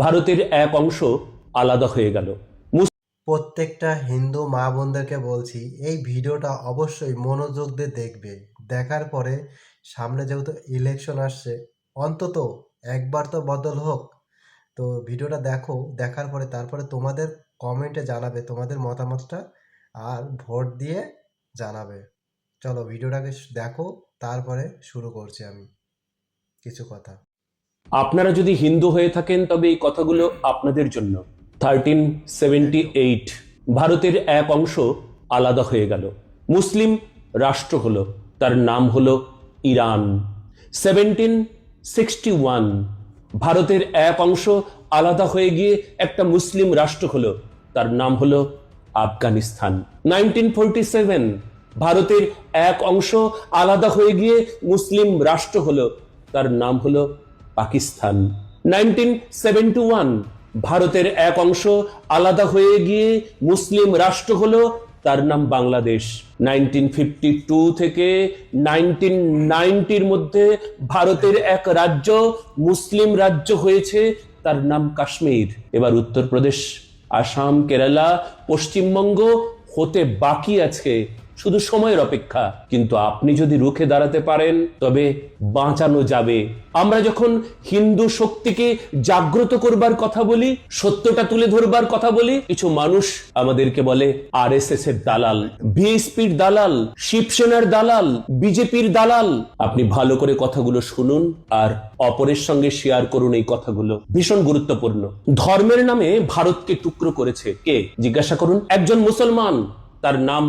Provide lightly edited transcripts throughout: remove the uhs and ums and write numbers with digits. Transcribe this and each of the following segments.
ভারতের এক অংশ আলাদা হয়ে গেল। প্রত্যেকটা হিন্দু মা বোনদেরকে বলছি, এই ভিডিওটা অবশ্যই মনোযোগ দিয়ে দেখবে। দেখার পরে সামনে যেহেতু ইলেকশন আসছে, অন্তত একবার তো বদল হোক। তো ভিডিওটা দেখো, দেখার পরে তারপরে তোমাদের কমেন্টে জানাবে তোমাদের মতামতটা, আর ভোট দিয়ে জানাবে। চলো ভিডিওটাকে দেখো, তারপরে শুরু করছি আমি কিছু কথা। আপনারা যদি হিন্দু হয়ে থাকেন তবে এই কথাগুলো আপনাদের জন্য। 1378 ভারতের এক অংশ আলাদা হয়ে গেল, মুসলিম রাষ্ট্র হলো, তার নাম হলো ইরান। 1761 ভারতের এক অংশ আলাদা হয়ে গিয়ে একটা মুসলিম রাষ্ট্র হলো, তার নাম হলো আফগানিস্তান। 1947 ভারতের এক অংশ আলাদা হয়ে গিয়ে মুসলিম রাষ্ট্র হলো, তার নাম হলো পাকিস্তান। 1971 ভারতের এক অংশ আলাদা হয়ে গিয়ে মুসলিম রাষ্ট্র হলো, তার নাম বাংলাদেশ। 1952 থেকে 1990 মধ্যে ভারতের এক রাজ্য মুসলিম রাজ্য হয়েছে, তার নাম কাশ্মীর। এবার উত্তরপ্রদেশ, আসাম, কেরালা, পশ্চিমবঙ্গ হতে বাকি আছে, শুধু সময়ের অপেক্ষা। কিন্তু আপনি যদি রুখে দাঁড়াতে পারেন তবে বাঁচানো যাবে। আমরা যখন হিন্দু শক্তিকে জাগ্রত করবার কথা বলি, সত্যটা তুলে ধরবার কথা বলি, কিছু মানুষ আমাদেরকে বলে আরএসএস এর দালাল, বিএসপির দালাল, শিবসেনার দালাল, বিজেপির দালাল। আপনি ভালো করে কথাগুলো শুনুন আর অপরের সঙ্গে শেয়ার করুন। এই কথাগুলো ভীষণ গুরুত্বপূর্ণ। ধর্মের নামে ভারতকে টুকরো করেছে কে? জিজ্ঞাসা করুন। একজন মুসলমান, তার নাম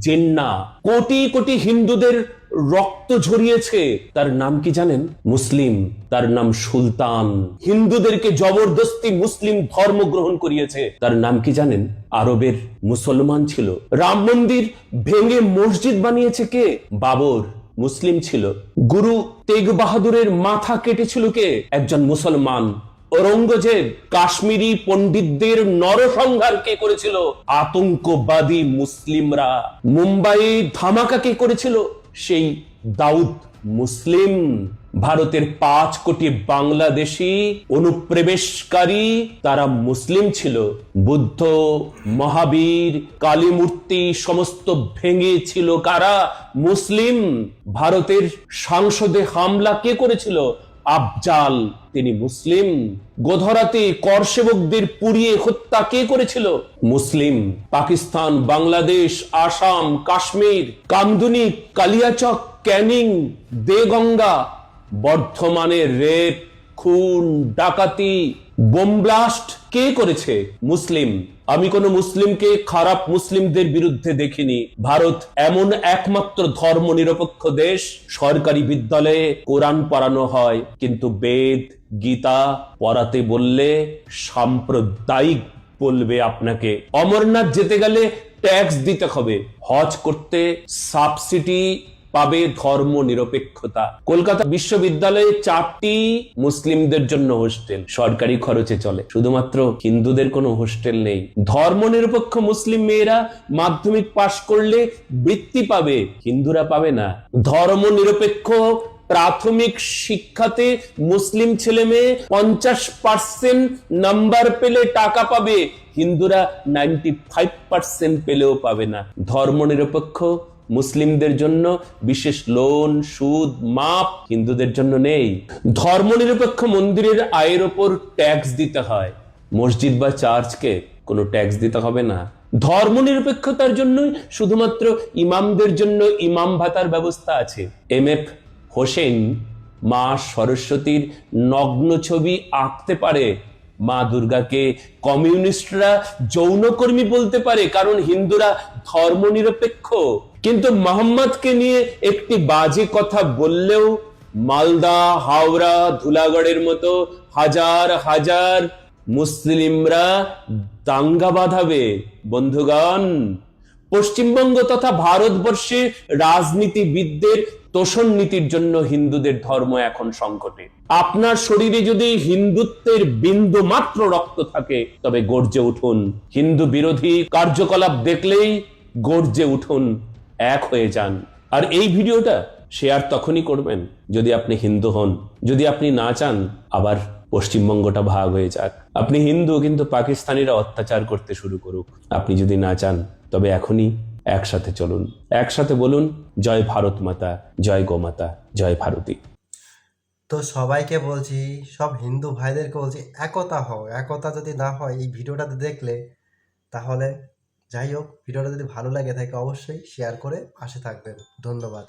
জিন্না। কোটি কোটি হিন্দুদের রক্ত ঝরিয়েছে, তার নাম কি জানেন? মুসলিম। তার নাম সুলতান। হিন্দুদেরকে জবরদস্তি মুসলিম ধর্ম গ্রহণ করিয়েছে, তার নাম কি জানেন? আরবের মুসলমান ছিল। রাম মন্দির ভেঙে মসজিদ বানিয়েছে কে? বাবর, মুসলিম ছিল। গুরু তেগ বাহাদুরের মাথা কেটেছিল কে? একজন মুসলমান। ঔরঙ্গজেব কাশ্মীরি পণ্ডিতদের নরসংহার কে করেছিল? আতঙ্কবাদী মুসলিমরা। মুম্বাই ধামাকা কে করেছিল? সেই দাউদ, মুসলিম। ভারতের 5 কোটি বাংলাদেশি অনুপ্রবেশকারী, তারা মুসলিম ছিল। বুদ্ধ, মহাবীর, কালী মূর্তি সমস্ত ভেঙেছিল কারা? মুসলিম। ভারতের সংসদে হামলা কে করেছিল? আফজাল, তিনি মুসলিম। গোধরাতে কর সেবকদের পুড়িয়ে হত্যা কে করেছিল? মুসলিম। পাকিস্তান, বাংলাদেশ, আসাম, কাশ্মীর, কামদুনি, কালিয়াচক, ক্যানিং, দেগঙ্গা, বর্ধমানে রেপ, খুন, ডাকাতি, বোম ব্লাস্ট কে করেছে? মুসলিম। আমি কোন মুসলিমকে খারাপ মুসলিমদের বিরুদ্ধে দেখিনি। ভারত এমন একমাত্র ধর্ম নিরপেক্ষ দেশ, সরকারি বিদ্যালয়ে কোরআন পড়ানো হয়, কিন্তু বেদ, গীতা পড়াতে বললে সাম্প্রদায়িক বলবে আপনাকে। অমরনাথ যেতে গেলে ট্যাক্স দিতে হবে, হজ করতে সাবসিডি পাবে ধর্ম নিরপেক্ষতা। কলকাতা বিশ্ববিদ্যালয়ে 4টি মুসলিমদের জন্য হোস্টেল, সরকারি খরচে চলে। শুধুমাত্র হিন্দুদের কোনো হোস্টেল নেই। ধর্ম নিরপেক্ষ মুসলিম মেয়েরা মাধ্যমিক পাশ করলে বৃত্তি পাবে, হিন্দুরা পাবে না। ধর্ম নিরপেক্ষ প্রাথমিক শিক্ষাতে মুসলিম ছেলে মেয়ে 50% নাম্বার পেলে টাকা পাবে, হিন্দুরা 95% পেলেও পাবে না। ধর্ম নিরপেক্ষ মুসলিমদের জন্য বিশেষ লোন, সুদ মাফ, হিন্দুদের জন্য নেই। ধর্মনিরপেক্ষ মন্দিরের আয়ের ওপর ট্যাক্স দিতে হয়, মসজিদ বা চার্চকে কোনো ট্যাক্স দিতে হবে না। ধর্মনিরপেক্ষতার জন্যই শুধুমাত্র ইমামদের জন্য ইমাম ভাতার ব্যবস্থা আছে। MF হোসেন মা সরস্বতীর নগ্ন ছবি আঁকতে পারে, মা দুর্গাকে কমিউনিস্টরা যৌনকর্মী বলতে পারে, কারণ হিন্দুরা ধর্মনিরপেক্ষ। কিন্তু মোহাম্মদকে নিয়ে একটি বাজে কথা বললেও মালদা, হাওড়া, ধুলাগড়ের মতো হাজার হাজার মুসলিমরা দাঙ্গা বাঁধাবে। বন্ধুগণ, পশ্চিমবঙ্গ তথা ভারতবর্ষে রাজনীতিবিদদের তোষণ নীতির জন্য হিন্দুদের ধর্ম এখন সংকটে। আপনার শরীরে যদি হিন্দুত্বের বিন্দু মাত্র রক্ত থাকে তবে গর্জে উঠুন। হিন্দু বিরোধী কার্যকলাপ দেখলেই গর্জে উঠুন, এক হয়ে যান। আর এই ভিডিওটা শেয়ার তখনই করবেন যদি আপনি হিন্দু হন। যদি আপনি না চান, আবার পশ্চিমবঙ্গটা ভাগ হয়ে যাক। আপনি হিন্দু, কিন্তু পাকিস্তানিরা অত্যাচার করতে শুরু করুক। আপনি যদি না চান তবে এখনই একসাথে চলুন, একসাথে বলুন জয় ভারত মাতা, জয় গোমাতা, জয় ভারতী। তো সবাইকে বলছি, সব হিন্দু ভাইদেরকে বলছি, একতা হও। একতা যদি না হয় এই ভিডিওটাতে দেখলে, তাহলে যাই হোক, ভিডিওটা যদি ভালো লাগে থাকে অবশ্যই শেয়ার করে পাশে থাকবেন। ধন্যবাদ।